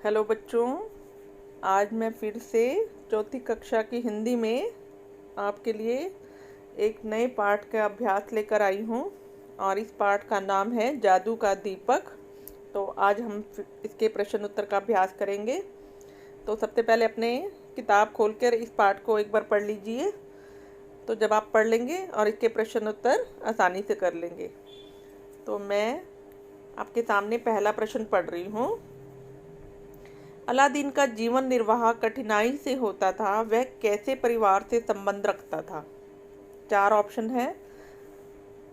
Hello बच्चों, आज मैं फिर से चौथी कक्षा की हिंदी में आपके लिए एक नए पाठ का अभ्यास लेकर आई हूँ और इस पाठ का नाम है जादू का दीपक। तो आज हम इसके प्रश्न उत्तर का अभ्यास करेंगे। तो सबसे पहले अपने किताब खोलकर इस पाठ को एक बार पढ़ लीजिए। तो जब आप पढ़ लेंगे और इसके प्रश्न उत्तर आसानी से कर लेंगे। तो मैं आपके सामने पहला प्रश्न पढ़ रही हूँ। अलादीन का जीवन निर्वाह कठिनाई से होता था, वह कैसे परिवार से संबंध रखता था? 4 ऑप्शन है।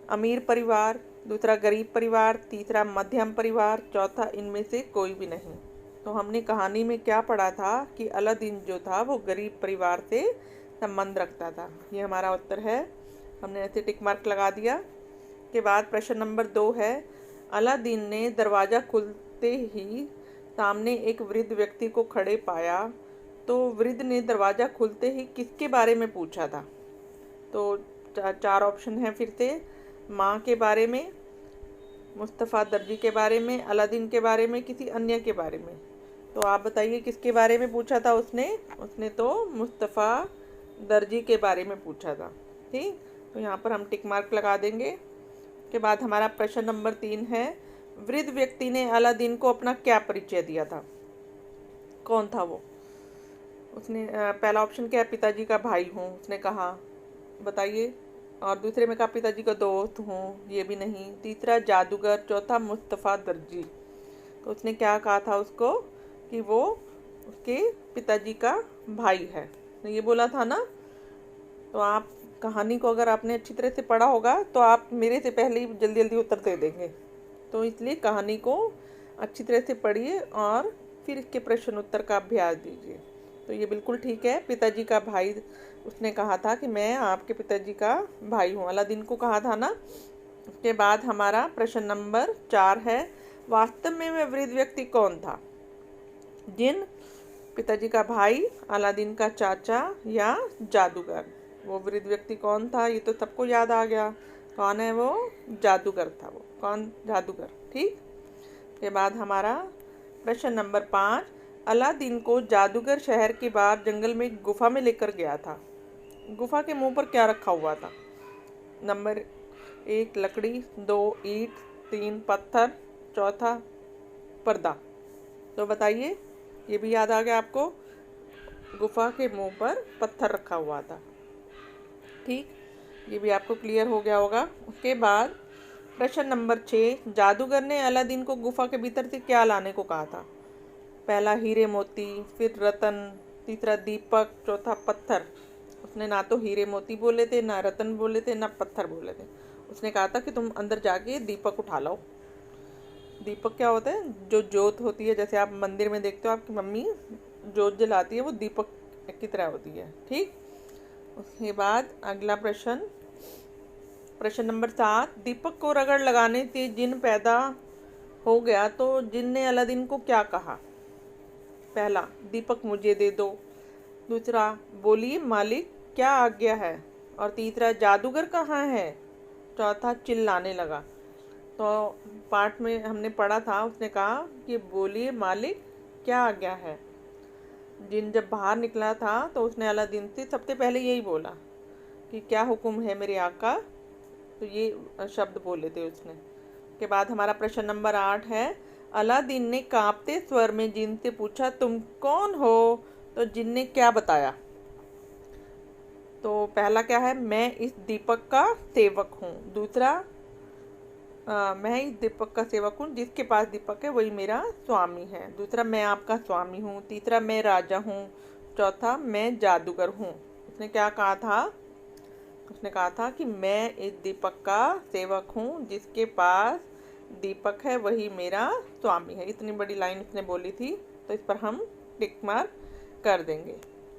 अमीर परिवार, दूसरा गरीब परिवार, तीसरा मध्यम परिवार, चौथा इनमें से कोई भी नहीं। तो हमने कहानी में क्या पढ़ा था कि अलादीन जो था वो गरीब परिवार से संबंध रखता था। ये हमारा उत्तर है। हमने ऐसे टिक मार्क लगा दिया। के बाद प्रश्न नंबर 2 है। अलादीन ने दरवाज़ा खुलते ही सामने एक वृद्ध व्यक्ति को खड़े पाया, तो वृद्ध ने दरवाज़ा खुलते ही किसके बारे में पूछा था? तो 4 ऑप्शन हैं फिर से। माँ के बारे में, मुस्तफ़ा दर्जी के बारे में, अलादीन के बारे में, किसी अन्य के बारे में। तो आप बताइए किसके बारे में पूछा था उसने तो मुस्तफ़ा दर्जी के बारे में पूछा था। ठीक, तो यहाँ पर हम टिक मार्क लगा देंगे। के बाद हमारा प्रश्न नंबर 3 है। वृद्ध व्यक्ति ने अलादीन को अपना क्या परिचय दिया था? कौन था वो? उसने पहला ऑप्शन क्या है? पिताजी का भाई हूँ, उसने कहा। बताइए। और दूसरे में कहा पिताजी का दोस्त हूँ, ये भी नहीं। तीसरा जादूगर, चौथा मुस्तफ़ा दर्जी। तो उसने क्या कहा था उसको कि वो उसके पिताजी का भाई है, तो ये बोला था ना। तो आप कहानी को अगर आपने अच्छी तरह से पढ़ा होगा तो आप मेरे से पहले ही जल्दी जल्दी उत्तर दे देंगे। तो इसलिए कहानी को अच्छी तरह से पढ़िए और फिर इसके प्रश्न उत्तर का अभ्यास दीजिए। तो ये बिल्कुल ठीक है। पिताजी का भाई, उसने कहा था कि मैं आपके पिताजी का भाई हूँ, अलादीन को कहा था ना। उसके बाद हमारा प्रश्न नंबर 4 है। वास्तव में वह वृद्ध व्यक्ति कौन था? जिन, पिताजी का भाई, अलादीन का चाचा या जादूगर? वो वृद्ध व्यक्ति कौन था? ये तो सबको याद आ गया। कौन है वो? जादूगर था वो। कौन? जादूगर। ठीक। के बाद हमारा प्रश्न नंबर 5। अलादीन को जादूगर शहर के बाहर जंगल में एक गुफा में लेकर गया था। गुफा के मुंह पर क्या रखा हुआ था? नंबर 1 लकड़ी, 2 ईंट, 3 पत्थर, चौथा पर्दा। तो बताइए, ये भी याद आ गया आपको? गुफा के मुंह पर पत्थर रखा हुआ था। ठीक, ये भी आपको क्लियर हो गया होगा। उसके बाद प्रश्न नंबर 6। जादूगर ने अलादीन को गुफा के भीतर से क्या लाने को कहा था? पहला हीरे मोती, फिर रतन, तीसरा दीपक, चौथा पत्थर। उसने ना तो हीरे मोती बोले थे, ना रतन बोले थे, ना पत्थर बोले थे। उसने कहा था कि तुम अंदर जाके दीपक उठा लाओ। दीपक क्या होता है? जो जोत होती है, जैसे आप मंदिर में देखते हो आपकी मम्मी जोत जलाती है, वो दीपक की तरह होती है। ठीक। उसके बाद अगला प्रश्न, प्रश्न नंबर 7। दीपक को रगड़ लगाने से जिन पैदा हो गया, तो जिन ने अलादीन को क्या कहा? पहला, दीपक मुझे दे दो। दूसरा, बोलिए मालिक क्या आज्ञा है। और तीसरा, जादूगर कहाँ है। चौथा, चिल्लाने लगा। तो पाठ में हमने पढ़ा था, उसने कहा कि बोलिए मालिक क्या आज्ञा है। जिन जब बाहर निकला था तो उसने अलादीन से सबसे पहले यही बोला कि क्या हुक्म है मेरे आका। तो ये शब्द बोले थे उसने। के बाद हमारा प्रश्न नंबर 8 है। अलादीन ने कांपते स्वर में जिन से पूछा तुम कौन हो? तो जिन ने क्या बताया? तो पहला क्या है? मैं इस दीपक का सेवक हूँ। दूसरा, मैं इस दीपक का सेवक हूँ, जिसके पास दीपक है वही मेरा स्वामी है। दूसरा, मैं आपका स्वामी हूँ। तीसरा, मैं राजा हूँ। चौथा, मैं जादूगर हूँ। उसने क्या कहा था? उसने कहा था कि मैं इस दीपक का सेवक हूँ, जिसके पास दीपक है वही मेरा स्वामी है। इतनी बड़ी लाइन उसने बोली थी, तो इस पर हम टिक मार्क कर देंगे।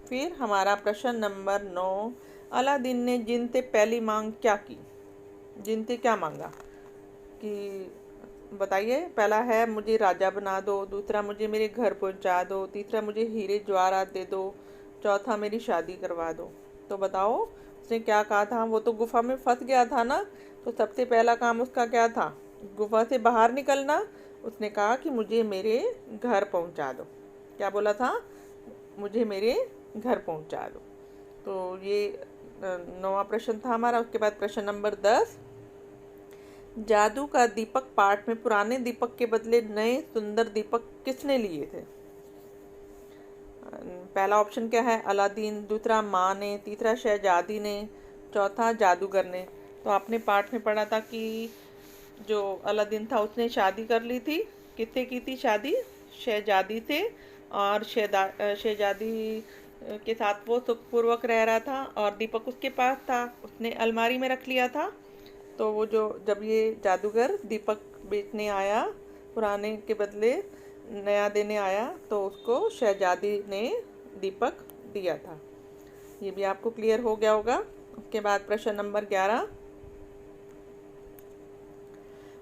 फिर हमारा प्रश्न नंबर 9। अलादीन ने जिन से पहली मांग क्या की? जिन से क्या मांगा कि बताइए। पहला है मुझे राजा बना दो, दूसरा मुझे मेरे घर पहुंचा दो, तीसरा मुझे हीरे जवाहरात दे दो, चौथा मेरी शादी करवा दो। तो बताओ उसने क्या कहा था? वो तो गुफा में फंस गया था ना, तो सबसे पहला काम उसका क्या था? गुफा से बाहर निकलना उसने कहा कि मुझे मेरे घर पहुंचा दो। क्या बोला था? मुझे मेरे घर पहुंचा दो। तो ये 9वां प्रश्न था हमारा। उसके बाद प्रश्न नंबर 10, जादू का दीपक पाठ में पुराने दीपक के बदले नए सुंदर दीपक किसने लिए थे? पहला ऑप्शन क्या है? अलादीन, दूसरा माँ ने, तीसरा शहजादी ने, चौथा जादूगर ने। तो आपने पाठ में पढ़ा था कि जो अलादीन था उसने शादी कर ली थी। किससे की थी शादी? शहजादी से। और शहजादी के साथ वो सुखपूर्वक रह रहा था और दीपक उसके पास था, उसने अलमारी में रख लिया था। तो वो जब ये जादूगर दीपक बेचने आया, पुराने के बदले नया देने आया, तो उसको शहजादी ने दीपक दिया था। ये भी आपको क्लियर हो गया होगा। उसके बाद प्रश्न नंबर 11,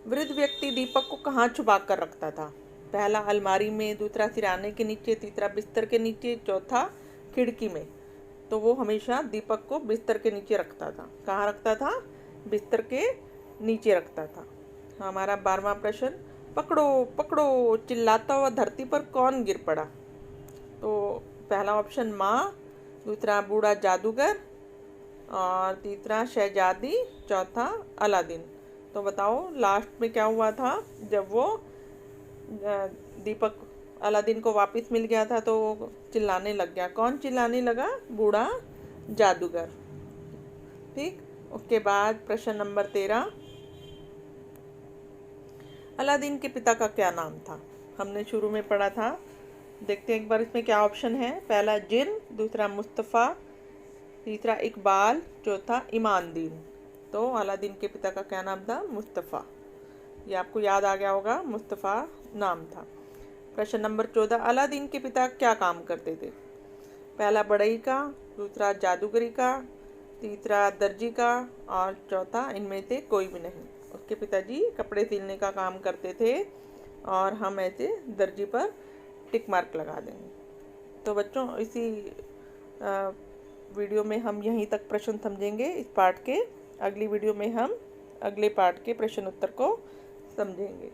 वृद्ध व्यक्ति दीपक को कहाँ छुपा कर रखता था? पहला अलमारी में, दूसरा सिराने के नीचे, तीसरा बिस्तर के नीचे, चौथा खिड़की में। तो वो हमेशा दीपक को बिस्तर के नीचे रखता था। कहाँ रखता था? बिस्तर के नीचे रखता था। हमारा 12वां प्रश्न, पकड़ो पकड़ो चिल्लाता हुआ धरती पर कौन गिर पड़ा? तो पहला ऑप्शन माँ, दूसरा बूढ़ा जादूगर, और तीसरा शहजादी, चौथा अलादीन। तो बताओ लास्ट में क्या हुआ था? जब वो दीपक अलादीन को वापस मिल गया था तो वो चिल्लाने लग गया। कौन चिल्लाने लगा? बूढ़ा जादूगर। ठीक। उसके बाद प्रश्न नंबर 13, अलादीन के पिता का क्या नाम था? हमने शुरू में पढ़ा था। देखते हैं एक बार इसमें क्या ऑप्शन है। पहला जिन, दूसरा मुस्तफ़ा, तीसरा इकबाल, चौथा ईमानदीन। तो अलादीन के पिता का क्या नाम था? मुस्तफ़ा। ये आपको याद आ गया होगा, मुस्तफ़ा नाम था। प्रश्न नंबर 14, अलादीन के पिता क्या काम करते थे? पहला बढ़ई का, दूसरा जादूगरी का, तीसरा दर्जी का, और चौथा इनमें से कोई भी नहीं। उसके पिताजी कपड़े सिलने का काम करते थे और हम ऐसे दर्जी पर टिक मार्क लगा देंगे। तो बच्चों इसी वीडियो में हम यहीं तक प्रश्न समझेंगे इस पाठ के। अगली वीडियो में हम अगले पाठ के प्रश्न उत्तर को समझेंगे।